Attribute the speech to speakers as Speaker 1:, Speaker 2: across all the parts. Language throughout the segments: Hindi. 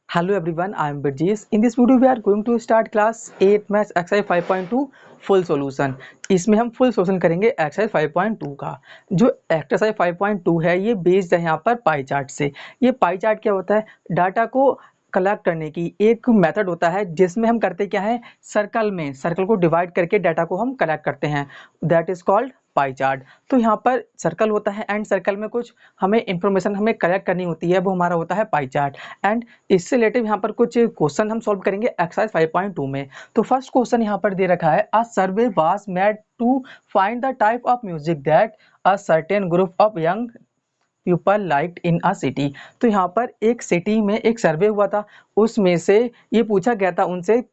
Speaker 1: Hello everyone, I am Birjesh. In this video, we are going to start class 8 Maths exercise 5.2 full solution. इसमें हम full solution करेंगे exercise 5.2 का। जो exercise 5.2 है ये बेस्ड है यहाँ पर पाई चार्ट से। ये पाई चार्ट क्या होता है? डाटा को कलेक्ट करने की एक मेथड होता है जिसमें हम करते क्या है, सर्कल को डिवाइड करके डाटा को हम कलेक्ट करते हैं। That is called pie chart. तो यहाँ पर सर्कल होता है एंड सर्कल में कुछ हमें इंफॉर्मेशन हमें कलेक्ट करनी होती है, वो हमारा होता है पाई चार्ट। एंड इससे रिलेटेड यहाँ पर कुछ क्वेश्चन हम सॉल्व करेंगे एक्सरसाइज 5.2 में। तो फर्स्ट क्वेश्चन यहाँ पर दे रखा है, a survey was made to find the type of music that a certain group of young people liked in a city. तो यहाँ पर एक सिटी में एक सर्वे हुआ था, उसमें से ये पूछा गया था उनसे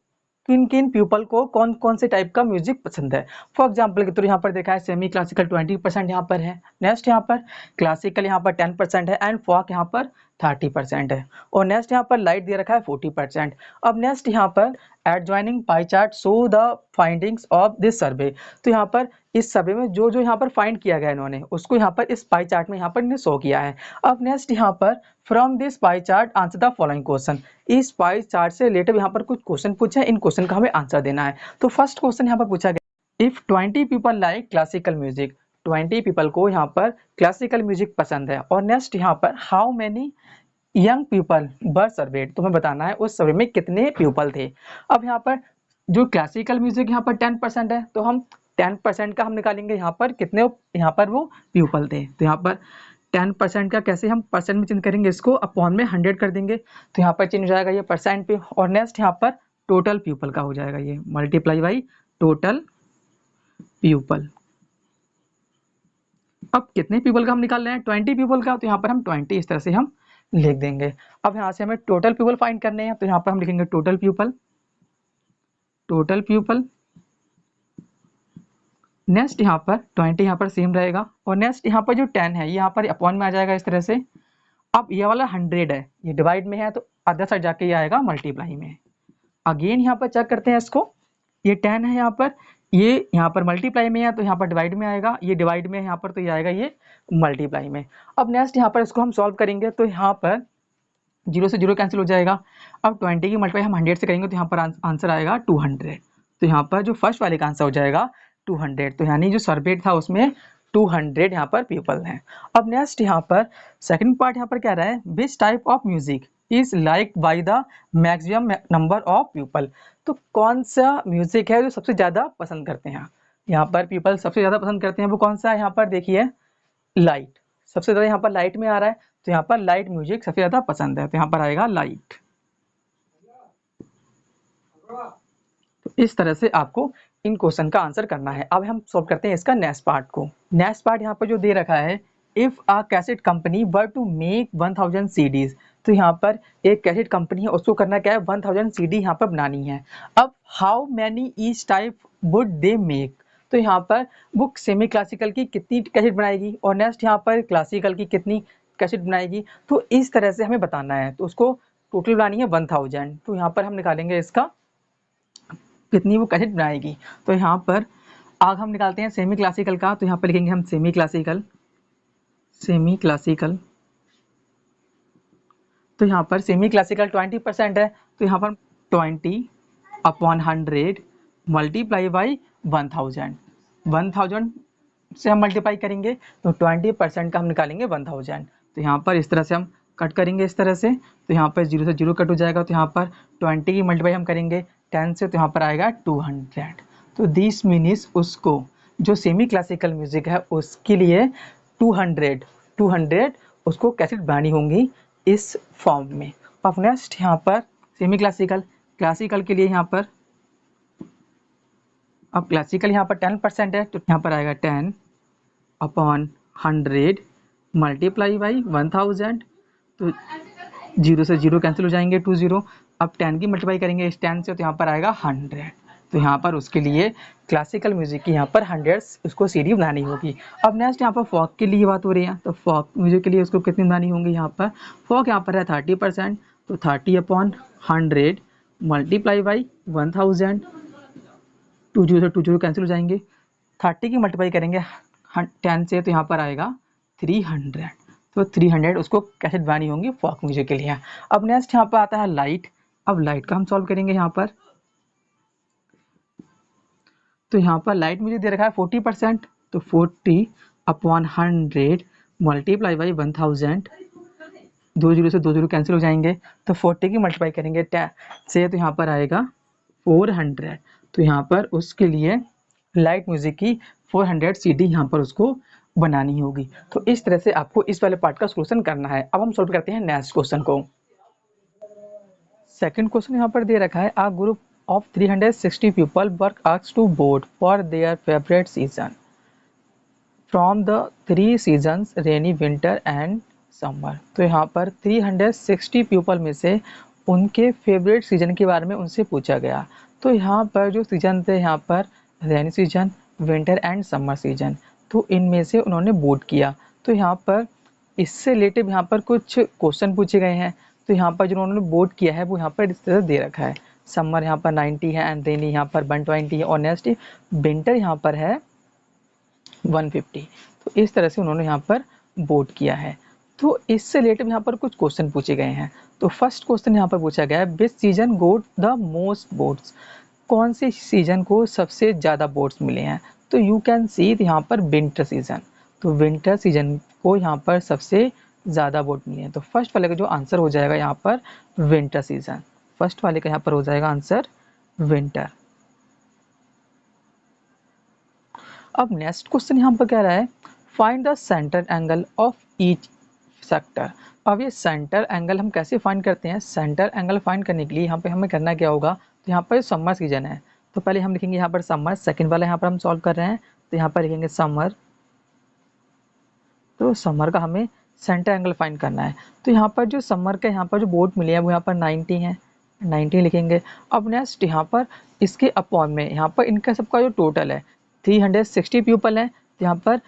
Speaker 1: किन किन पीपल को कौन कौन से टाइप का म्यूजिक पसंद है। फॉर एग्जाम्पल के तो यहाँ पर देखा है सेमी क्लासिकल 20% यहाँ पर है, नेक्स्ट यहाँ पर क्लासिकल यहाँ पर 10% है एंड फोक यहाँ पर 30% है, और नेक्स्ट यहाँ पर लाइट दे रखा है 40%। अब नेक्स्ट यहाँ पर adjoining pie chart show the findings of this survey. तो यहाँ पर इस सर्वे में जो जो यहाँ पर फाइंड किया गया इन्होंने उसको यहाँ पर इस पाई चार्ट में यहाँ पर शो किया है। अब नेक्स्ट यहाँ पर from this pie chart answer the following question. इस पाई चार्ट से रिलेटेड यहाँ पर कुछ क्वेश्चन पूछे हैं, इन क्वेश्चन का हमें आंसर देना है। तो फर्स्ट क्वेश्चन यहाँ पर पूछा गया, if 20 people like classical music, 20 people को यहाँ पर क्लासिकल म्यूजिक पसंद है, और नेक्स्ट यहाँ पर how many young people were served, तुम्हें बताना है उस सर्वे में कितने पीपल थे। अब यहाँ पर जो क्लासिकल म्यूजिक यहाँ पर 10% है, तो हम 10% का हम निकालेंगे यहाँ पर कितने यहाँ पर वो पीपल थे। तो यहाँ पर 10% का कैसे हम परसेंट में चेंज करेंगे, इसको अपॉन में 100 कर देंगे, तो यहाँ पर चेंज हो जाएगा ये परसेंट पे, और नेक्स्ट यहाँ पर टोटल पीपल का हो जाएगा ये मल्टीप्लाई बाई टोटल पीपल। अब कितने पीपल का हम निकाल रहे हैं, 20 पीपल का, तो यहाँ पर हम 20 इस तरह से हम लिख देंगे। अब यहाँ से हमें टोटल पीपल फाइंड करने हैं, तो यहाँ पर हम लिखेंगे टोटल पीपल, नेक्स्ट यहाँ पर 20 यहाँ पर सेम रहेगा, और नेक्स्ट यहाँ पर जो 10 है ये यहाँ पर अपॉन में आ जाएगा इस तरह से। अब ये वाला 100 है, ये डिवाइड में है तो अदर साइड जाके ये आएगा मल्टीप्लाई में। अगेन यहाँ पर चेक करते हैं इसको, ये 10 है यहाँ पर, ये यहाँ पर मल्टीप्लाई में है तो यहाँ पर डिवाइड में आएगा, ये डिवाइड में है यहाँ पर तो ये आएगा ये मल्टीप्लाई में। अब नेक्स्ट यहाँ पर इसको हम सॉल्व करेंगे, तो यहाँ पर 0 से 0 कैंसिल हो जाएगा। अब 20 की मल्टीप्लाई हम 100 से करेंगे तो यहाँ पर आंसर आएगा 200। तो यहाँ पर जो फर्स्ट वाले का आंसर हो जाएगा 200, तो यानी जो सर्वे था उसमें 200 यहाँ पर पीपल हैं। अब नेक्स्ट यहाँ पर सेकंड पार्ट यहाँ पर क्या रहा है, which type of music is like by the maximum number of people. तो कौन सा म्यूजिक है जो सबसे ज़्यादा पसंद करते हैं, यहाँ पर पीपल सबसे ज़्यादा पसंद करते हैं वो कौन सा है, यहाँ पर देखिए लाइट, सबसे ज़्यादा यहाँ पर लाइट में आ रहा है, तो यहाँ पर लाइट म्यूजिक सबसे ज़्यादा पसंद है, तो यहाँ पर आएगा लाइट। तो इस तरह से आपको इन क्वेश्चन का आंसर करना है। अब हम सॉल्व करते हैं इसका नेक्स्ट पार्ट को। नेक्स्ट पार्ट यहाँ पर जो दे रखा है, if a cassette company were to make 1000 CDs. तो यहाँ पर एक कैसेट कंपनी है, उसको करना क्या है, 1000 सीडी यहाँ पर बनानी है। अब how many each type would they make. तो यहाँ पर वो सेमी क्लासिकल की कितनी कैसेट बनाएगी, और नेक्स्ट यहाँ पर क्लासिकल की कितनी कैसेट बनाएगी। तो इस तरह से हमें बताना है, तो उसको टोटल बनानी है 1000। तो यहाँ पर हम निकालेंगे इसका कितनी वो कैसेट बनाएगी। तो यहाँ पर आग हम निकालते हैं सेमी क्लासिकल का, तो यहाँ पर लिखेंगे हम सेमी क्लासिकल, तो यहाँ पर सेमी क्लासिकल 20% है, तो यहाँ पर 20 अपॉन 100 मल्टीप्लाई बाई 1000 से हम मल्टीप्लाई करेंगे तो 20% का हम निकालेंगे 1000। तो यहाँ पर इस तरह से हम कट करेंगे इस तरह से, तो यहाँ पर 0 से 0 कट हो जाएगा, तो यहाँ पर 20 की मल्टीप्लाई हम करेंगे 10 से, तो यहाँ पर आएगा 200। तो दिस मीन्स उसको जो सेमी क्लासिकल म्यूजिक है उसके लिए 200 उसको कैसेट बनानी होंगी इस फॉर्म में। अब नेक्स्ट यहाँ पर सेमी क्लासिकल के लिए यहाँ पर, अब क्लासिकल यहाँ पर 10% है, तो यहाँ पर आएगा 10 अपॉन 100 मल्टीप्लाई बाई 1000। तो 0 से 0 कैंसिल हो जाएंगे 20। अब 10 की मल्टीप्लाई करेंगे इस 10 से, तो यहाँ पर आएगा 100। तो यहाँ पर उसके लिए क्लासिकल म्यूजिक की यहाँ पर 100 उसको सीडी बनानी होगी। अब नेक्स्ट यहाँ पर फॉक के लिए बात हो रही है, तो फॉक म्यूजिक के लिए उसको कितनी बनानी होंगी, यहाँ पर फॉक यहाँ पर है 30%, तो 30 अपॉन 100 मल्टीप्लाई बाई 1000। 20 से 20 कैंसिल हो जाएंगे, 30 की मल्टीप्लाई करेंगे 10 से, तो यहाँ पर आएगा 300। तो 300 उसको कैसे डिवाइड होंगी फोक म्यूजिक के लिए। अब नेक्स्ट यहाँ पर आता है लाइट। अब लाइट का हम सॉल्व करेंगे यहाँ पर। तो यहाँ पर लाइट म्यूजिक दे रखा है 40%, तो 40/100 मल्टीप्लाई बाई 1000, 20 से 20 कैंसिल हो जाएंगे, तो 40 की मल्टीप्लाई करेंगे 10 से, तो यहाँ पर आएगा 400। तो यहाँ पर उसके लिए लाइट म्यूजिक की 400 CD यहाँ पर उसको बनानी होगी। तो इस तरह से आपको इस वाले पार्ट का सोल्यूशन करना है। अब हम सॉल्व करते हैं नेक्स्ट क्वेश्चन को। सेकंड क्वेश्चन यहाँ पर दे रखा है, a group of 360 people were asked to vote for their favourite season from the 3 seasons rainy, winter and summer. तो यहाँ पर 360 पीपल में से उनके फेवरेट सीजन के बारे में उनसे पूछा गया। तो यहाँ पर जो सीजन थे यहाँ पर rainy season, winter and summer season, तो इनमें से उन्होंने वोट किया। तो यहाँ पर इससे रिलेटिव यहाँ पर कुछ क्वेश्चन पूछे गए हैं। तो यहाँ पर जो उन्होंने वोट किया है वो यहाँ पर इस तरह दे रखा है। समर यहाँ पर 90 है एंड रेनी यहाँ पर 120 है, और नेक्स्ट विंटर यहाँ पर है 150। तो इस तरह से उन्होंने यहाँ पर वोट किया है। तो इससे रिलेटिव यहाँ पर कुछ क्वेश्चन पूछे गए हैं। तो फर्स्ट क्वेश्चन यहाँ पर पूछा गया है, विच season goat the most votes, कौन से सीजन को सबसे ज़्यादा वोट्स मिले हैं। तो यू कैन सी यहाँ पर विंटर सीजन, तो विंटर सीजन को यहाँ पर सबसे ज़्यादा वोट मिले हैं। तो फर्स्ट वाले का जो आंसर हो जाएगा यहाँ पर विंटर सीजन, फर्स्ट वाले का यहाँ पर हो जाएगा आंसर विंटर। अब नेक्स्ट क्वेश्चन यहाँ पर कह रहा है, find the centre angle of each sector. अब ये सेंटर एंगल हम कैसे फाइंड करते हैं, सेंटर एंगल फाइंड करने के लिए यहाँ पे हमें करना क्या होगा। तो यहाँ पर समर सीजन है, तो पहले हम लिखेंगे यहाँ पर समर, सेकंड वाला यहाँ पर हम सॉल्व कर रहे हैं, तो यहाँ पर लिखेंगे समर। तो समर का हमें सेंटर एंगल फाइंड करना है। तो यहाँ पर जो समर का यहाँ पर जो वोट मिले हैं वो यहाँ पर 90 है, 90 लिखेंगे। अब नेक्स्ट यहाँ पर इसके अपॉन में यहाँ पर इनका सबका जो टोटल है 360 पीपल है, तो यहाँ पर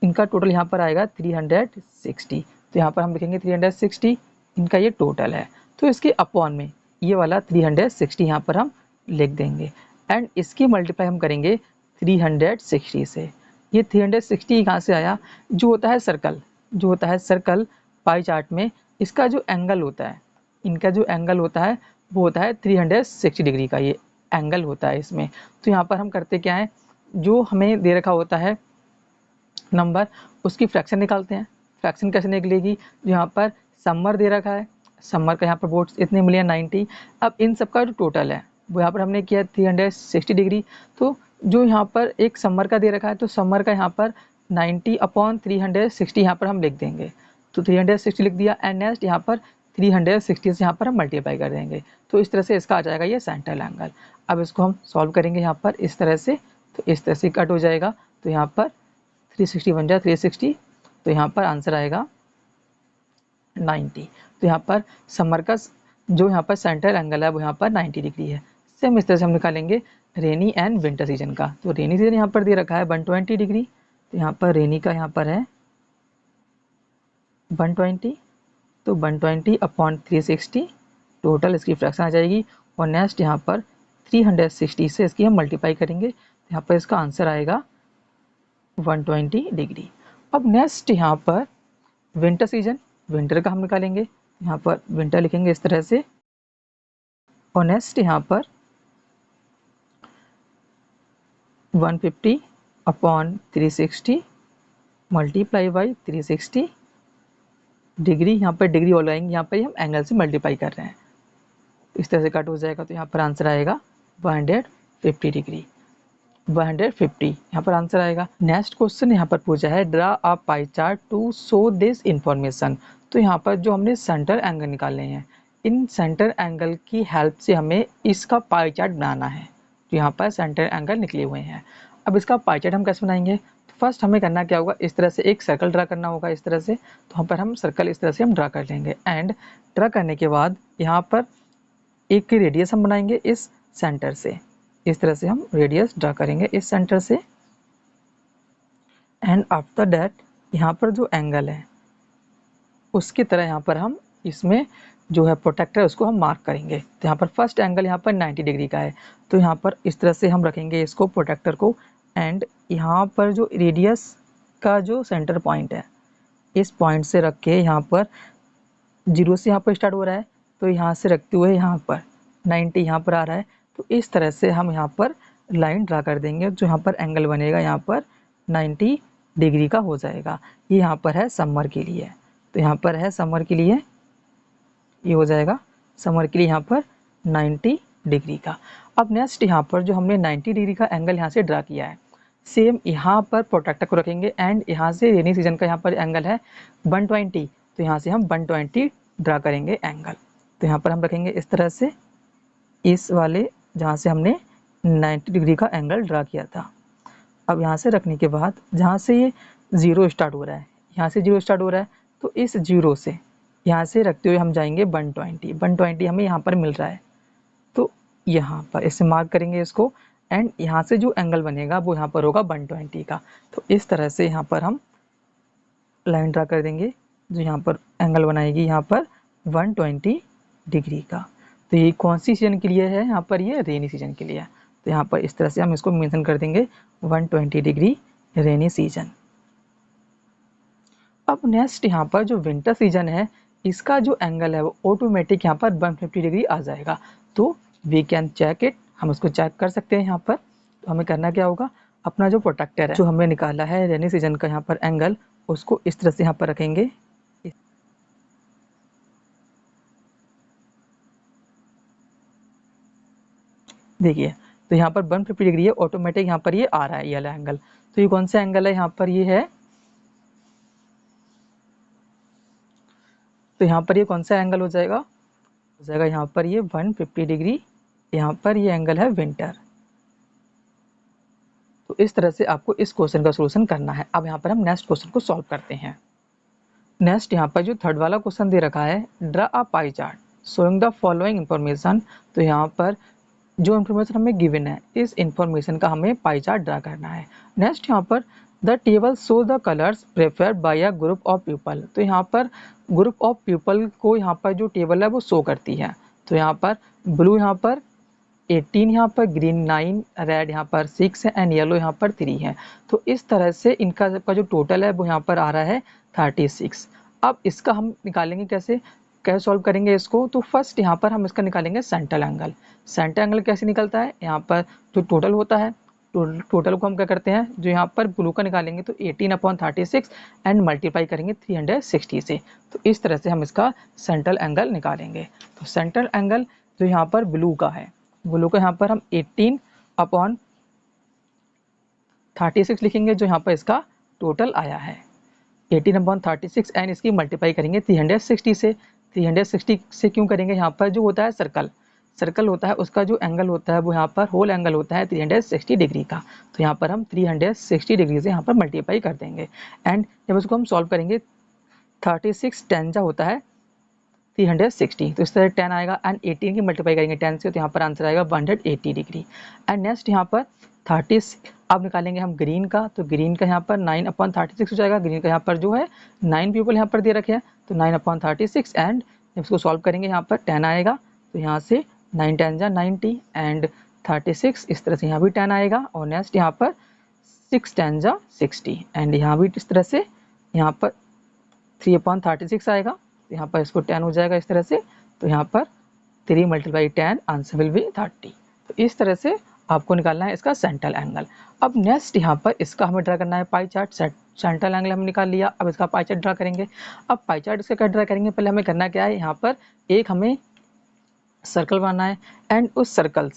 Speaker 1: इनका टोटल यहाँ पर आएगा 360। तो यहाँ पर हम लिखेंगे 360, इनका ये टोटल है। तो इसके अपॉन में ये वाला 360 यहाँ पर हम लिख देंगे, एंड इसकी मल्टीप्लाई हम करेंगे 360 से। ये 360 कहाँ से आया, जो होता है सर्कल, जो होता है सर्कल पाई चार्ट में इसका जो एंगल होता है, इनका जो एंगल होता है वो होता है 360 डिग्री का, ये एंगल होता है इसमें। तो यहाँ पर हम करते क्या है, जो हमें दे रखा होता है नंबर, उसकी फ्रैक्शन निकालते हैं। फ्रैक्शन कैसे निकलेगी, जो यहाँ पर समर दे रखा है, समर का यहाँ पर वोट्स इतने मिले हैं 90। अब इन सब का जो टोटल है वो यहाँ पर हमने किया 360 डिग्री। तो जो यहाँ पर एक समर का दे रखा है, तो समर का यहाँ पर 90/360 यहाँ पर हम लिख देंगे। तो 360 लिख दिया, एंड नेक्स्ट यहाँ पर 360 से यहाँ पर हम मल्टीप्लाई कर देंगे। तो इस तरह से इसका आ जाएगा ये सेंट्रल एंगल। अब इसको हम सॉल्व करेंगे यहाँ पर इस तरह से, तो इस तरह से कट हो जाएगा। तो यहाँ पर 360 बन जाए 360, तो यहाँ पर आंसर आएगा 90। तो यहाँ पर समर का जो यहाँ पर सेंट्रल एंगल है वो यहाँ पर 90 डिग्री है। सेम इस तरह से हम निकालेंगे रेनी एंड विंटर सीजन का। तो रेनी सीजन यहाँ पर दे रखा है 120 डिग्री, तो यहाँ पर रेनी का यहाँ पर है 120, तो 120/360 टोटल इसकी फ्रैक्शन आ जाएगी। और नेक्स्ट यहाँ पर 360 से इसकी हम मल्टीप्लाई करेंगे, तो यहाँ पर इसका आंसर आएगा 120 डिग्री। अब नेक्स्ट यहाँ पर विंटर सीजन, विंटर का हम निकालेंगे, यहाँ पर विंटर लिखेंगे इस तरह से। और नेक्स्ट यहाँ पर 150/360 मल्टीप्लाई बाई 360 डिग्री, यहाँ पर डिग्री और लगाएंगे, यहाँ पर हम एंगल से मल्टीप्लाई कर रहे हैं, इस तरह से कट हो जाएगा। तो यहाँ पर आंसर आएगा 150 डिग्री, 150 यहाँ पर आंसर आएगा। नेक्स्ट क्वेश्चन यहाँ पर पूछा है, draw a pie chart to show this information. तो यहाँ पर जो हमने सेंटर एंगल निकाले हैं, इन सेंटर एंगल की हेल्प से हमें इसका पाई चार्ट बनाना है। तो यहाँ पर सेंटर एंगल निकले हुए हैं। अब इसका पाई चार्ट हम कैसे बनाएंगे, तो फर्स्ट हमें करना क्या होगा, इस तरह से एक सर्कल ड्रा करना होगा इस तरह से। तो यहाँ पर हम सर्कल इस तरह से हम ड्रा कर लेंगे, एंड ड्रा करने के बाद यहाँ पर एक रेडियस हम बनाएंगे इस सेंटर से, इस तरह से हम रेडियस ड्रा करेंगे इस सेंटर से। एंड आफ्टर दैट यहाँ पर जो एंगल है उसकी तरह यहाँ पर हम इसमें जो है प्रोटेक्टर उसको हम मार्क करेंगे। तो यहाँ पर फर्स्ट एंगल यहाँ पर 90 डिग्री का है, तो यहाँ पर इस तरह से हम रखेंगे इसको प्रोटेक्टर को। एंड यहाँ पर जो रेडियस का जो सेंटर पॉइंट है, इस पॉइंट से रख के यहाँ पर 0 से यहाँ पर स्टार्ट हो रहा है, तो यहाँ से रखते हुए यहाँ पर 90 यहाँ पर आ रहा है। तो इस तरह से हम यहाँ पर लाइन ड्रा कर देंगे, जो यहाँ पर एंगल बनेगा यहाँ पर 90 डिग्री का हो जाएगा। ये यहाँ पर है समर के लिए, तो यहाँ पर है समर के लिए ये हो जाएगा समर के लिए यहाँ पर 90 डिग्री का। अब नेक्स्ट यहाँ पर जो हमने 90 डिग्री का एंगल यहाँ से ड्रा किया है, सेम यहाँ पर प्रोटेक्टर को रखेंगे एंड यहाँ से रेनी सीजन का यहाँ पर एंगल है 120, तो यहाँ से हम 120 ड्रा करेंगे एंगल। तो यहाँ पर हम रखेंगे इस तरह से, इस वाले जहाँ से हमने 90 डिग्री का एंगल ड्रा किया था। अब यहाँ से रखने के बाद जहाँ से ये 0 स्टार्ट हो रहा है, यहाँ से 0 स्टार्ट हो रहा है, तो इस 0 से यहाँ से रखते हुए हम जाएंगे 120 हमें यहाँ पर मिल रहा है, तो यहाँ पर इसे मार्क करेंगे इसको एंड यहाँ से जो एंगल बनेगा वो यहाँ पर होगा 120 का। तो इस तरह से यहाँ पर हम लाइन ड्रा कर देंगे, जो यहाँ पर एंगल बनाएगी यहाँ पर 120 डिग्री का। तो ये कौन सी सीजन के लिए है, यहाँ पर ये रेनी सीजन के लिए है। तो यहाँ पर इस तरह से हम इसको मेंशन कर देंगे 120 डिग्री रेनी सीजन। अब नेक्स्ट यहाँ पर जो विंटर सीजन है, इसका जो एंगल है वो ऑटोमेटिक यहाँ पर 150 डिग्री आ जाएगा। तो वी कैन चेक इट, हम इसको चेक कर सकते हैं यहाँ पर। तो हमें करना क्या होगा, अपना जो प्रोटेक्टर है जो हमने निकाला है रेनी सीजन का यहाँ पर एंगल, उसको इस तरह से यहाँ पर रखेंगे। देखिए, तो यहाँ पर 150 डिग्री है, ऑटोमेटिक यहाँ पर ये आ रहा है ये वाला एंगल। तो ये कौन सा एंगल है, यहाँ पर ये है, तो यहाँ पर ये कौन सा एंगल हो जाएगा यहाँ पर ये 150 डिग्री, यहाँ पर ये एंगल है विंटर। तो इस तरह से आपको इस क्वेश्चन का सॉल्यूशन करना है। अब यहाँ पर हम नेक्स्ट क्वेश्चन को सॉल्व करते हैं। नेक्स्ट यहाँ पर जो थर्ड वाला क्वेश्चन दे रखा है, draw a pie chart showing the following information. तो यहाँ पर जो इन्फॉर्मेशन हमें गिवन है, इस इन्फॉर्मेशन का हमें पाई चार्ट ड्रा करना है। नेक्स्ट यहाँ पर the table show the colours preferred bye a group of people. तो यहाँ पर ग्रुप ऑफ पीपल को यहाँ पर जो टेबल है वो शो करती है। तो यहाँ पर ब्लू यहाँ पर 18, यहाँ पर ग्रीन 9, रेड यहाँ पर 6 है एंड येलो यहाँ पर 3 है। तो इस तरह से इनका सबका जो टोटल है वो यहाँ पर आ रहा है 36। अब इसका हम निकालेंगे कैसे सॉल्व करेंगे इसको। तो फर्स्ट यहाँ पर हम इसका निकालेंगे सेंट्रल एंगल। सेंट्रल एंगल कैसे निकलता है, यहाँ पर जो टोटल होता है, टोटल को हम क्या करते हैं, जो यहाँ पर ब्लू का निकालेंगे तो 18/36 एंड मल्टीप्लाई करेंगे 360 से। तो इस तरह से हम इसका सेंट्रल एंगल निकालेंगे। तो सेंट्रल एंगल जो यहाँ पर ब्लू का है, ब्लू का यहाँ पर हम 18/36 लिखेंगे, जो यहाँ पर इसका टोटल आया है 18/36 एंड इसकी मल्टीप्लाई करेंगे 360 से। 360 से क्यों करेंगे, यहाँ पर जो होता है सर्कल होता है, उसका जो एंगल होता है वो यहाँ पर होल एंगल होता है 360 डिग्री का। तो यहाँ पर हम 360 डिग्री से यहाँ पर मल्टीप्लाई कर देंगे एंड जब इसको हम सॉल्व करेंगे 36 10 जा होता है 360, तो इस तरह 10 आएगा एंड 18 की मल्टीप्लाई करेंगे 10 से, तो यहाँ पर आंसर आएगा 180 डिग्री। एंड नेक्स्ट यहाँ पर 30 अब निकालेंगे हम ग्रीन का। तो ग्रीन का यहाँ पर 9/36 हो जाएगा। ग्रीन का यहाँ पर जो है 9 पीपल यहाँ पर दे रखे हैं, तो 9/36 एंड जब इसको सॉल्व करेंगे यहाँ पर 10 आएगा। तो यहाँ से 9 10 जा 90 एंड 36, इस तरह से यहाँ भी 10 आएगा। और नेक्स्ट यहाँ पर 6 10 जा 60 एंड यहाँ भी इस तरह से यहाँ पर 3/36 आएगा। तो यहाँ पर इसको 10 हो जाएगा इस तरह से। तो यहाँ पर 3 × 10 आंसर विल बी 30। तो इस तरह से आपको निकालना है इसका सेंट्रल एंगल। अब नेक्स्ट यहाँ पर इसका हमें ड्रा करना है पाई चार्ट। सेंट्रल एंगल हमने निकाल लिया, अब इसका पाई चार्ट ड्रा करेंगे। अब पाई चार्ट इसका क्या ड्रा करेंगे, पहले हमें करना क्या है, यहाँ पर एक हमें सर्कल बनाना है एंड उस सर्कल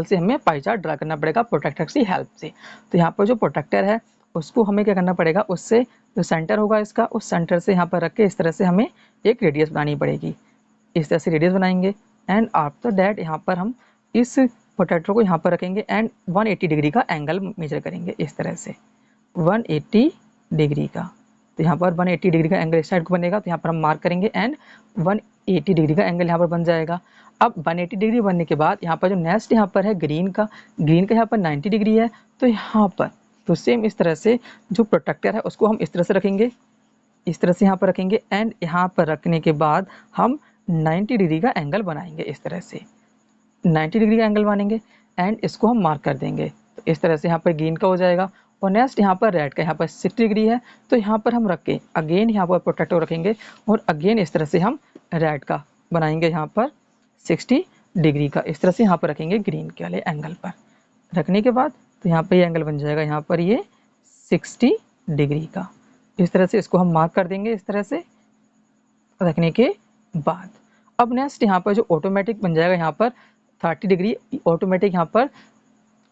Speaker 1: से हमें पाई चार्ट ड्रा करना पड़ेगा प्रोटेक्टर की हेल्प से। तो यहाँ पर जो प्रोटेक्टर है उसको हमें क्या करना पड़ेगा, उससे जो सेंटर होगा इसका, उस सेंटर से यहाँ पर रख के इस तरह से हमें एक रेडियस बनानी पड़ेगी। इस तरह से रेडियस बनाएंगे एंड आफ्टर दैट यहाँ पर हम इस प्रोटेक्टर को यहाँ पर रखेंगे एंड 180 डिग्री का एंगल मेजर करेंगे इस तरह से 180 डिग्री का। तो यहाँ पर 180 डिग्री का एंगल इस साइड को बनेगा, तो यहाँ पर हम मार्क करेंगे एंड 180 डिग्री का एंगल यहाँ पर बन जाएगा। अब 180 डिग्री बनने के बाद यहाँ पर जो नेक्स्ट यहाँ पर है ग्रीन का यहाँ पर 90 डिग्री है। तो यहाँ पर तो सेम इस तरह से जो प्रोटेक्टर है उसको हम इस तरह से रखेंगे, इस तरह से यहाँ पर रखेंगे एंड यहाँ पर रखने के बाद हम 90 डिग्री का एंगल बनाएंगे इस तरह से 90 डिग्री का एंगल बनेंगे एंड इसको हम मार्क कर देंगे। तो इस तरह से यहाँ पर ग्रीन का हो जाएगा और नेक्स्ट यहाँ पर रेड का यहाँ पर 60 डिग्री है, तो यहाँ पर हम रख के अगेन यहाँ पर प्रोट्रैक्टर रखेंगे और अगेन इस तरह से हम रेड का बनाएंगे यहाँ पर 60 डिग्री का, इस तरह से यहाँ पर रखेंगे ग्रीन के वाले एंगल पर। रखने के बाद तो यहाँ पर ये एंगल बन जाएगा यहाँ पर ये 60 डिग्री का। इस तरह से इसको हम मार्क कर देंगे इस तरह से रखने के बाद। अब नेक्स्ट यहाँ पर जो ऑटोमेटिक बन जाएगा यहाँ पर 30 डिग्री ऑटोमेटिक यहाँ पर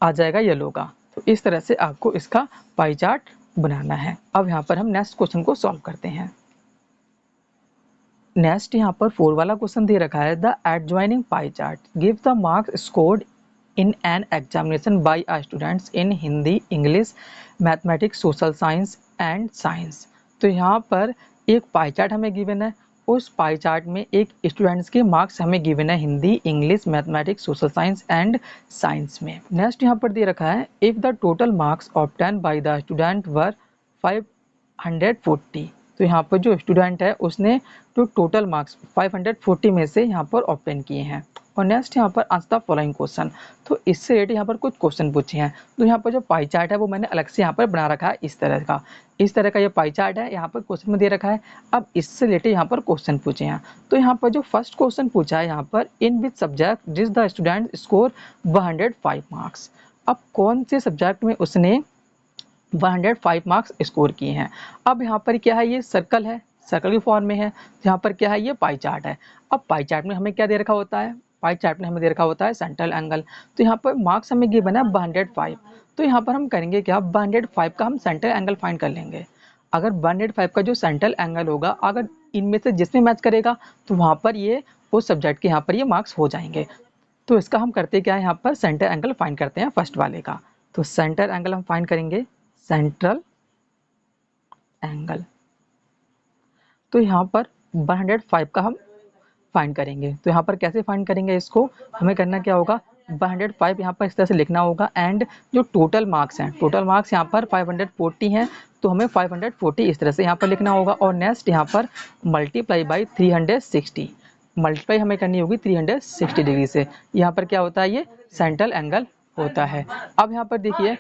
Speaker 1: आ जाएगा येलो का। तो इस तरह से आपको इसका पाई चार्ट बनाना है। अब यहाँ पर हम नेक्स्ट क्वेश्चन को सॉल्व करते हैं। नेक्स्ट यहाँ पर 4 वाला क्वेश्चन दे रखा है, the adjoining pie chart give the marks scored in an examination by a students in Hindi, English, mathematics, social science and science. तो यहाँ पर एक पाई चार्ट हमें गिवन है, उस पाई चार्ट में एक स्टूडेंट्स के मार्क्स हमें गिवन है Hindi, English, mathematics, social science and science में। नेक्स्ट यहाँ पर दे रखा है, if the total marks obtain by the student वर 540। तो यहाँ पर जो स्टूडेंट है उसने जो टोटल मार्क्स 540 में से यहाँ पर ऑब्टेन किए हैं। और नेक्स्ट यहाँ पर आंसर द फॉलोइंग क्वेश्चन। तो इससे रिलेटेड यहाँ पर कुछ क्वेश्चन पूछे हैं। तो यहाँ पर जो पाई चार्ट है वो मैंने अलग से यहाँ पर बना रखा है, इस तरह का ये पाई चार्ट है यहाँ पर क्वेश्चन में दे रखा है। अब इससे रिलेटेड यहाँ पर क्वेश्चन पूछे हैं। तो यहाँ पर जो फर्स्ट क्वेश्चन पूछा है यहाँ पर, in which subject did the student score 105 marks. अब कौन से सब्जेक्ट में उसने 105 मार्क्स स्कोर किए हैं। अब यहाँ पर क्या है, ये सर्कल है, सर्कल की फॉर्म में है। यहाँ पर क्या है, ये पाई चार्ट है। अब पाई चार्ट में हमें क्या दे रखा होता है, पाई चार्ट में हमें दे रखा होता है सेंट्रल एंगल। तो यहाँ पर मार्क्स हमें गिवन है 105। तो यहाँ पर हम करेंगे क्या, 105 का हम सेंट्रल एंगल फाइंड कर लेंगे। अगर 105 का जो सेंट्रल एंगल होगा, अगर इनमें से जिसमें मैच करेगा तो वहाँ पर ये उस सब्जेक्ट के यहाँ पर ये मार्क्स हो जाएंगे। तो इसका हम करते क्या है, यहाँ पर सेंट्रल एंगल फाइंड करते हैं फर्स्ट वाले का। तो सेंट्रल एंगल हम फाइंड करेंगे, सेंट्रल एंगल। तो यहाँ पर 105 का हम फाइंड करेंगे। तो यहाँ पर कैसे फाइंड करेंगे इसको, हमें करना क्या होगा, 105 यहाँ पर इस तरह से लिखना होगा एंड जो टोटल मार्क्स हैं, टोटल मार्क्स यहाँ पर 540 हैं, तो हमें 540 इस तरह से यहाँ पर लिखना होगा। और नेक्स्ट यहाँ पर मल्टीप्लाई बाई 360, मल्टीप्लाई हमें करनी होगी 360 डिग्री से। यहाँ पर क्या होता है, ये सेंट्रल एंगल होता है। अब यहाँ पर देखिए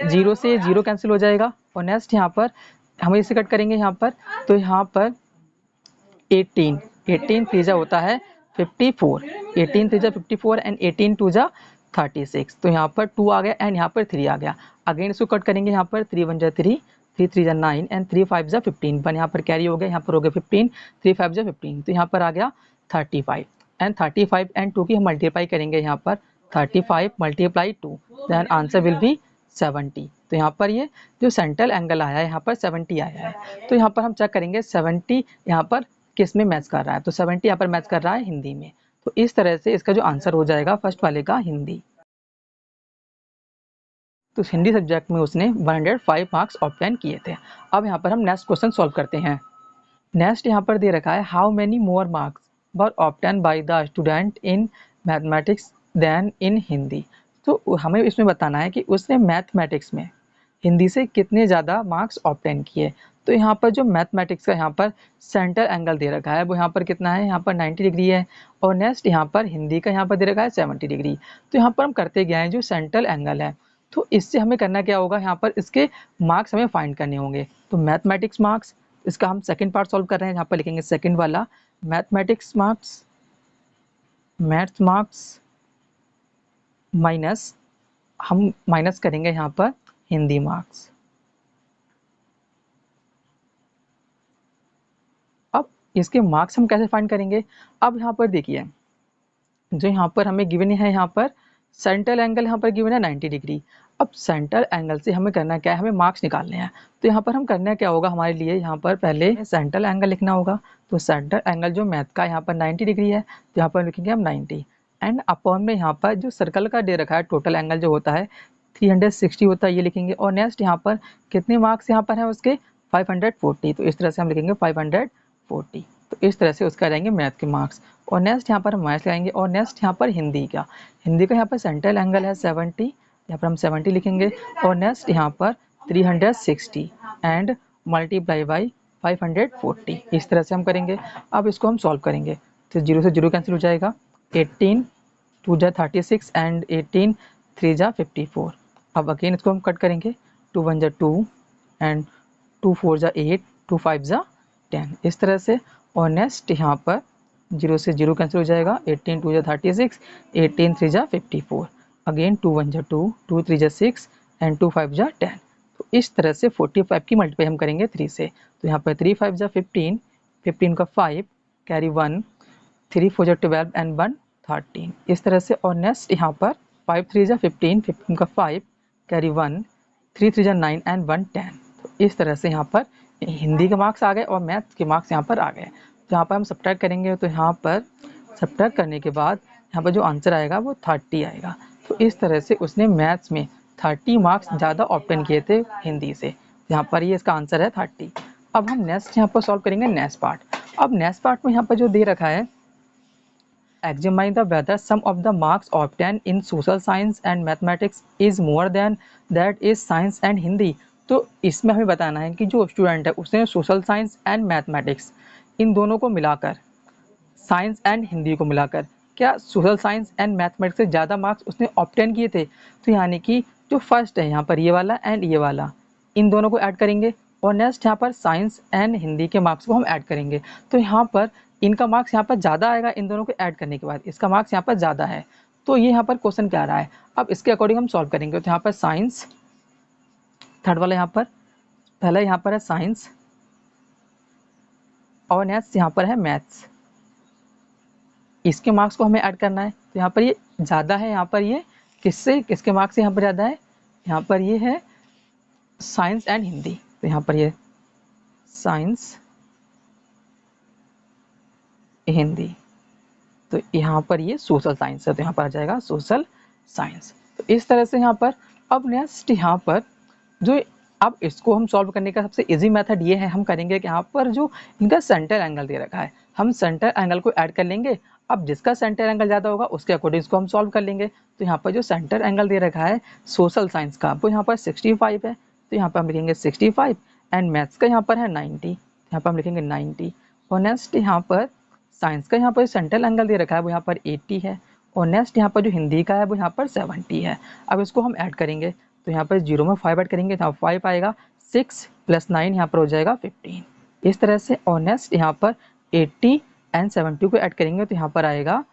Speaker 1: 0 से 0 कैंसिल हो जाएगा और नेक्स्ट यहाँ पर हम इसे कट करेंगे यहाँ पर। तो यहाँ पर 18 3 होता है 54, 18 3 54 एंड 18 2 36। तो यहाँ पर 2 आ गया एंड यहाँ पर 3 आ गया। अगेन इसको कट करेंगे, यहाँ पर 3 1 3, 3 3 9 एंड 3 5 15। 1 यहाँ पर कैरी हो गया, यहाँ पर हो गया 15, 3 5 15। तो यहाँ पर आ गया 35 एंड 35 एंड 2 की हम मल्टीप्लाई करेंगे यहाँ पर 35 multiply 2, then answer will be 70। तो यहाँ पर ये जो सेंट्रल एंगल आया है यहाँ पर 70 आया है। तो यहाँ पर हम चेक करेंगे 70 यहाँ पर किस में मैच कर रहा है। तो 70 यहाँ पर मैच कर रहा है हिंदी में। तो इस तरह से इसका जो आंसर हो जाएगा फर्स्ट वाले का हिंदी। तो हिंदी सब्जेक्ट में उसने 105 मार्क्स ऑब्टेन किए थे। अब यहाँ पर हम नेक्स्ट क्वेश्चन सॉल्व करते हैं। नेक्स्ट यहाँ पर दे रखा है, how many more marks were obtained by the student in mathematics than in Hindi. तो हमें इसमें बताना है कि उसने मैथमेटिक्स में हिंदी से कितने ज़्यादा मार्क्स ऑब्टेन किए। तो यहाँ पर जो मैथमेटिक्स का यहाँ पर सेंट्रल एंगल दे रखा है वो यहाँ पर कितना है, यहाँ पर 90 डिग्री है। और नेक्स्ट यहाँ पर हिंदी का यहाँ पर दे रखा है 70 डिग्री। तो यहाँ पर हम करते गए हैं जो सेंट्रल एंगल है, तो इससे हमें करना क्या होगा, यहाँ पर इसके मार्क्स हमें फाइंड करने होंगे। तो मैथमेटिक्स मार्क्स, इसका हम सेकंड पार्ट सॉल्व कर रहे हैं, यहाँ पर लिखेंगे सेकंड वाला mathematics marks, maths marks minus, हम माइनस करेंगे यहाँ पर हिंदी मार्क्स। अब इसके मार्क्स हम कैसे फाइंड करेंगे। अब यहाँ पर देखिए जो यहाँ पर हमें गिवन है, यहाँ पर सेंट्रल एंगल यहाँ पर गिवन है 90 डिग्री। अब सेंट्रल एंगल से हमें करना क्या है, हमें मार्क्स निकालने हैं। तो यहाँ पर हम करना क्या होगा, हमारे लिए यहाँ पर पहले सेंट्रल एंगल लिखना होगा। तो सेंट्रल एंगल जो मैथ का यहाँ पर 90 डिग्री है, तो यहाँ पर लिखेंगे हम 90 एंड अपॉन में यहाँ पर जो सर्कल का दे रखा है टोटल एंगल जो होता है 360 होता है, ये लिखेंगे। और नेक्स्ट यहाँ पर कितने मार्क्स यहाँ पर हैं उसके 540, तो इस तरह से हम लिखेंगे 540। तो इस तरह से उसका रहेंगे मैथ के मार्क्स। और नेक्स्ट यहाँ पर हम मैथ्स लगाएंगे। और नेक्स्ट यहाँ पर हिंदी का यहाँ पर सेंट्रल एंगल है 70, यहाँ पर हम 70 लिखेंगे। और नेक्स्ट यहाँ पर 360 एंड मल्टीप्लाई बाई 540, इस तरह से हम करेंगे। अब इसको हम सॉल्व करेंगे तो 0 से 0 कैंसिल हो जाएगा, 18 2 36 एंड 18 3 54। अब अगेन इसको हम कट करेंगे 2 1 जा 2 एंड 2 4 जा 8, 2 5 जा 10 इस तरह से। और नेक्स्ट यहाँ पर 0 से 0 कैंसिल हो जाएगा, 18 2 जा 36, 18 3 जा 54, अगेन 2 1 जा 2, 2 3 जा 6 एंड 2 5 जा 10। तो इस तरह से 45 की मल्टीप्लाई हम करेंगे 3 से। तो यहाँ पर 3 5 जा 15, 15 का 5 कैरी 1, 3 4 जा 12 एंड 1 13 इस तरह से। और नेक्स्ट यहाँ पर 5 3 जा 15, 15 का 5 कैरी 1, 3 3 जा 9 एंड 1 10। तो इस तरह से यहाँ पर हिंदी के मार्क्स आ गए और मैथ्स के मार्क्स यहाँ पर आ गए। तो यहाँ पर हम सब्ट्रैक्ट करेंगे, तो यहाँ पर सब्ट्रैक्ट करने के बाद यहाँ पर जो आंसर आएगा वो 30 आएगा। तो इस तरह से उसने मैथ्स में 30 मार्क्स ज़्यादा ऑब्टेन किए थे हिंदी से। यहाँ पर ये इसका आंसर है 30। अब हम नेक्स्ट यहाँ पर सॉल्व करेंगे नेक्स्ट पार्ट। अब नेक्स्ट पार्ट में यहाँ पर जो दे रखा है, examine the whether sum of the marks obtained in social science and mathematics is more than that is science and Hindi। तो इसमें हमें बताना है कि जो स्टूडेंट है उसने सोशल साइंस एंड मैथमेटिक्स इन दोनों को मिलाकर, साइंस एंड हिंदी को मिलाकर, क्या सोशल साइंस एंड मैथमेटिक्स से ज़्यादा मार्क्स उसने ऑब्टेन किए थे। तो यानी कि जो फर्स्ट है यहाँ पर ये वाला एंड ये वाला, इन दोनों को ऐड करेंगे और नेक्स्ट यहाँ पर साइंस एंड हिंदी के मार्क्स को हम ऐड करेंगे। तो यहाँ पर इनका मार्क्स यहाँ पर ज़्यादा आएगा, इन दोनों को ऐड करने के बाद इसका मार्क्स यहाँ पर ज़्यादा है। तो ये यहाँ पर क्वेश्चन क्या रहा है, अब इसके अकॉर्डिंग हम सॉल्व करेंगे। तो यहाँ पर साइंस, थर्ड वाला यहाँ पर, पहला यहाँ पर है साइंस और नेक्स्ट यहाँ पर है मैथ्स, इसके मार्क्स को हमें ऐड करना है। तो यहाँ पर ये ज़्यादा है, यहाँ पर ये किससे, किसके मार्क्स यहाँ पर ज़्यादा है, यहाँ पर ये है साइंस एंड हिंदी। तो यहाँ पर ये साइंस हिंदी, तो यहाँ पर ये सोशल साइंस है, तो यहाँ पर आ जाएगा सोशल साइंस। तो इस तरह से यहाँ पर। अब नेक्स्ट यहाँ पर जो, अब इसको हम सॉल्व करने का सबसे इजी मेथड ये है, हम करेंगे कि यहाँ पर जो इनका सेंटर एंगल दे रखा है, हम सेंटर एंगल को ऐड कर लेंगे। अब जिसका सेंटर एंगल ज़्यादा होगा उसके अकॉर्डिंग इसको हम सॉल्व कर लेंगे। तो यहाँ पर जो सेंटर एंगल दे रखा है सोशल साइंस का, वो यहाँ पर 65 है, तो यहाँ पर हम लिखेंगे 65 एंड मैथ्स का यहाँ पर है 90, यहाँ पर हम लिखेंगे 90। और नेक्स्ट यहाँ पर साइंस का यहाँ पर सेंट्रल एंगल दे रखा है वो यहाँ पर 80 है, और नेक्स्ट यहाँ पर जो हिंदी का है वो यहाँ पर 70 है। अब इसको हम ऐड करेंगे, तो यहाँ पर 0 में 5 ऐड करेंगे, तो 5 आएगा, 6 + 9 यहाँ पर हो जाएगा 15 इस तरह से। और नेक्स्ट यहाँ पर 80 एंड 70 को ऐड करेंगे, तो यहाँ पर आएगा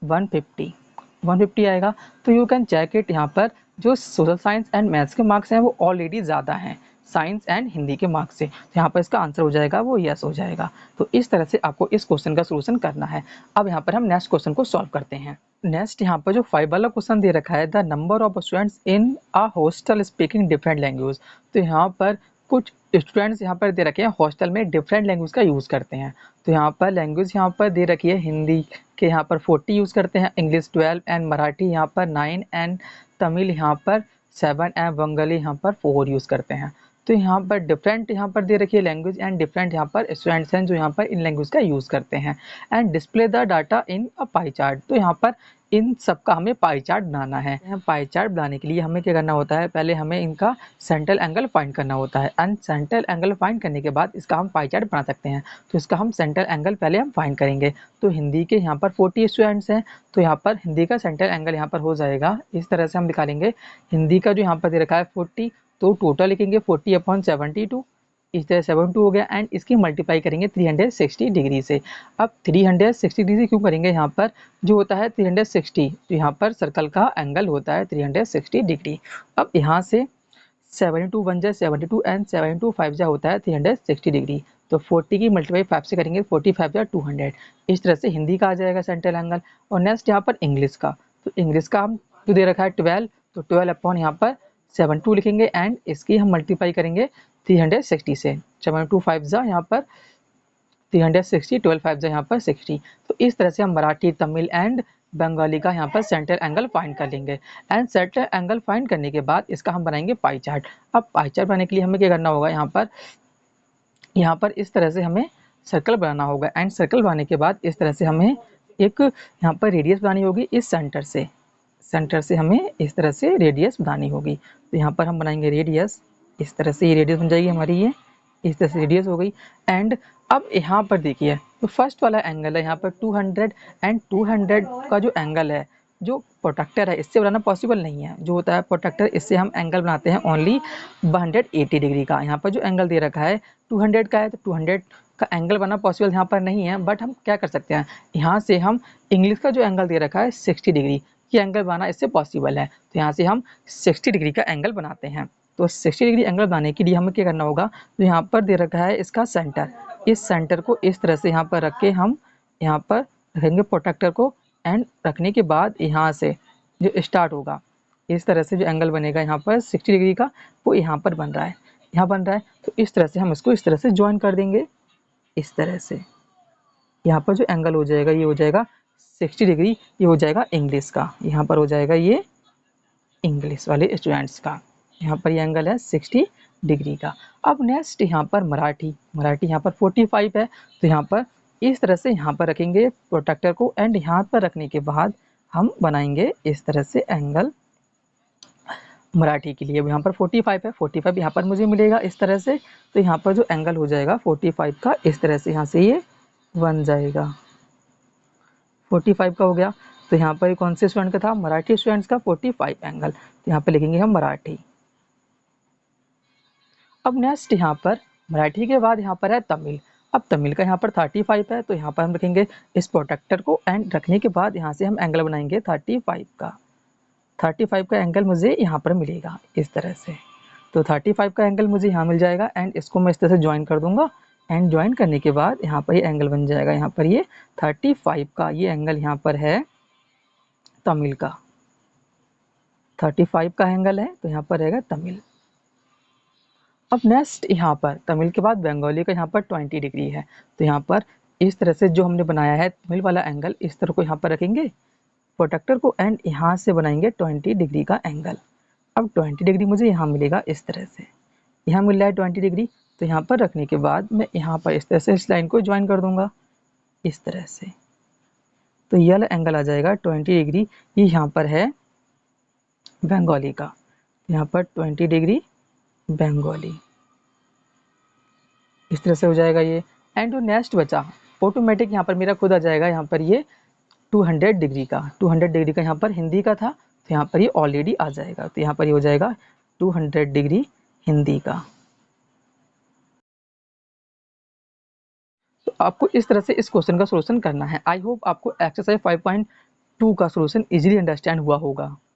Speaker 1: 150 आएगा। तो यू कैन चेक इट, यहाँ पर जो सोशल साइंस एंड मैथ्स के मार्क्स हैं वो ऑलरेडी ज़्यादा हैं साइंस एंड हिंदी के मार्क्स से। तो यहाँ पर इसका आंसर हो जाएगा वो यस हो जाएगा। तो इस तरह से आपको इस क्वेश्चन का सोल्यूशन करना है। अब यहाँ पर हम नेक्स्ट क्वेश्चन को सॉल्व करते हैं। नेक्स्ट यहाँ पर जो 5 वाला क्वेश्चन दे रखा है, the number of students in a hostel speaking different language. तो यहाँ पर कुछ स्टूडेंट्स यहाँ पर दे रखे हैं हॉस्टल में डिफरेंट लैंग्वेज का यूज़ करते हैं। तो यहाँ पर लैंग्वेज यहाँ पर दे रखी है, हिंदी के यहाँ पर 40 यूज़ करते हैं, इंग्लिश 12 एंड मराठी यहाँ पर 9 एंड तमिल यहाँ पर 7 एंड बंगाली यहाँ पर 4 यूज़ करते हैं। तो यहाँ पर डिफरेंट यहाँ पर दे रखी है लैंग्वेज एंड डिफरेंट यहाँ पर स्टूडेंट्स हैं जो यहाँ पर इन लैंग्वेज का यूज़ करते हैं। And display the data in a pie chart. तो यहाँ पर इन सब का हमें पाई चार्ट बनाना है। पाई चार्ट बनाने के लिए हमें क्या करना होता है, पहले हमें इनका सेंट्रल एंगल फाइंड करना होता है, एंड सेंट्रल एंगल फाइंड करने के बाद इसका हम पाई चार्ट बना सकते हैं। तो इसका हम सेंट्रल एंगल पहले हम फाइंड करेंगे। तो हिंदी के यहाँ पर 40 स्टूडेंट्स हैं, तो यहाँ पर हिंदी का सेंट्रल एंगल यहाँ पर हो जाएगा, इस तरह से हम निकालेंगे। हिंदी का जो यहाँ पर दे रखा है 40, तो टोटल लिखेंगे 40/72, इस तरह 72 हो गया, एंड इसकी मल्टीप्लाई करेंगे 360 डिग्री से। अब 360 डिग्री क्यों करेंगे, यहाँ पर जो होता है 360, तो यहाँ पर सर्कल का एंगल होता है 360 डिग्री। अब यहाँ से 72 1 जा 72 एंड 72 5 जा होता है 360 डिग्री। तो 40 की मल्टीप्लाई 5 से करेंगे, 45 जा 200। इस तरह से हिंदी का आ जाएगा सेंट्रल एंगल। और नेक्स्ट यहाँ पर इंग्लिश का, तो इंग्लिश का हम जो दे रखा है 12, तो 12 यहाँ पर 72 लिखेंगे, एंड इसकी हम मल्टीप्लाई करेंगे 360 से। 72 5 जा यहाँ पर 360, 12 5 जा यहाँ पर 60। तो इस तरह से हम मराठी, तमिल एंड बंगाली का यहाँ पर सेंट्रल एंगल फाइंड कर लेंगे। एंड सेंट्रल एंगल फाइंड करने के बाद इसका हम बनाएंगे पाई चार्ट। अब पाई चार्ट बनाने के लिए हमें क्या करना होगा, यहाँ पर इस तरह से हमें सर्कल बनाना होगा, एंड सर्कल बनाने के बाद इस तरह से हमें एक यहाँ पर रेडियस बनानी होगी, इस सेंटर से हमें इस तरह से रेडियस बनानी होगी। तो यहाँ पर हम बनाएंगे रेडियस, इस तरह से ये रेडियस बन जाएगी हमारी, ये इस तरह से रेडियस हो गई। एंड अब यहाँ पर देखिए, तो फर्स्ट वाला एंगल है यहाँ पर 200, एंड 200 का जो एंगल है जो प्रोट्रैक्टर है इससे बनाना पॉसिबल नहीं है। जो होता है प्रोट्रैक्टर, इससे हम एंगल बनाते हैं ओनली 180 डिग्री का। यहाँ पर जो एंगल दे रखा है 200 का है, तो 200 का एंगल बनाना पॉसिबल यहाँ पर नहीं है। बट हम क्या कर सकते हैं, यहाँ से हम इंग्लिश का जो एंगल दे रखा है 60 डिग्री, ये एंगल बनाना इससे पॉसिबल है। तो यहाँ से हम 60 डिग्री का एंगल बनाते हैं। तो 60 डिग्री एंगल बनाने के लिए हमें क्या करना होगा, तो यहाँ पर दे रखा है इसका सेंटर, इस सेंटर को इस तरह से यहाँ पर रख के हम यहाँ पर रखेंगे प्रोट्रैक्टर को, एंड रखने के बाद यहाँ से जो स्टार्ट होगा, इस तरह से जो एंगल बनेगा यहाँ पर 60 डिग्री का, वो यहाँ पर बन रहा है, यहाँ बन रहा है। तो इस तरह से हम इसको इस तरह से ज्वाइन कर देंगे, इस तरह से यहाँ पर जो एंगल हो जाएगा ये हो जाएगा 60 डिग्री, ये हो जाएगा इंग्लिश का, यहाँ पर हो जाएगा ये इंग्लिश वाले स्टूडेंट्स का, यहाँ पर ये एंगल है 60 डिग्री का। अब नेक्स्ट यहाँ पर मराठी, मराठी यहाँ पर 45 है, तो यहाँ पर इस तरह से यहाँ पर रखेंगे प्रोट्रैक्टर को, एंड यहाँ पर रखने के बाद हम बनाएंगे इस तरह से एंगल मराठी के लिए। यहाँ पर 45 है, 45 यहाँ पर मुझे मिलेगा इस तरह से। तो यहाँ पर जो एंगल हो जाएगा 45 का, इस तरह से यहाँ से ये बन जाएगा, 45 का हो गया। तो यहाँ पर कौन से स्टूडेंट का था, मराठी स्टूडेंट्स का 45 एंगल, तो यहाँ पर लिखेंगे हम मराठी। अब नेक्स्ट यहाँ पर मराठी के बाद यहाँ पर है तमिल। अब तमिल का यहाँ पर 35 है, तो यहाँ पर हम रखेंगे इस प्रोट्रैक्टर को, एंड रखने के बाद यहाँ से हम एंगल बनाएंगे 35 का, 35 का एंगल मुझे यहाँ पर मिलेगा इस तरह से। तो 35 का एंगल मुझे यहाँ मिल जाएगा, एंड इसको मैं इस तरह से ज्वाइन कर दूंगा, एंड ज्वाइन करने के बाद यहाँ पर ये एंगल बन जाएगा, यहाँ पर ये 35 का ये एंगल यहाँ पर है तमिल का, 35 का एंगल है, तो यहाँ पर रहेगा तमिल। अब नेक्स्ट यहाँ पर तमिल के बाद बंगाली का यहाँ पर 20 डिग्री है, तो यहाँ पर इस तरह से जो हमने बनाया है तमिल वाला एंगल, इस तरह को यहाँ पर रखेंगे प्रोट्रैक्टर को, एंड यहाँ से बनाएंगे 20 डिग्री का एंगल। अब 20 डिग्री मुझे यहाँ मिलेगा इस तरह से, यहाँ मिल रहा है 20 डिग्री, तो यहाँ पर रखने के बाद मैं यहाँ पर इस तरह से इस लाइन को ज्वाइन कर दूंगा इस तरह से। तो ये वाला एंगल आ जाएगा 20 डिग्री, ये यहाँ पर है बंगाली का, यहाँ पर 20 डिग्री बंगाली, इस तरह से हो जाएगा ये। एंड जो नेक्स्ट बचा ऑटोमेटिक यहाँ पर मेरा खुद आ जाएगा, यहाँ पर ये 200 डिग्री का, 200 डिग्री का यहाँ पर हिंदी का था, तो यहाँ पर ये ऑलरेडी आ जाएगा, तो यहाँ पर ये हो जाएगा 200 डिग्री हिंदी का। तो आपको इस तरह से इस क्वेश्चन का सॉल्यूशन करना है। आई होप आपको एक्सरसाइज 5.2 का सॉल्यूशन इजीली अंडरस्टैंड हुआ होगा।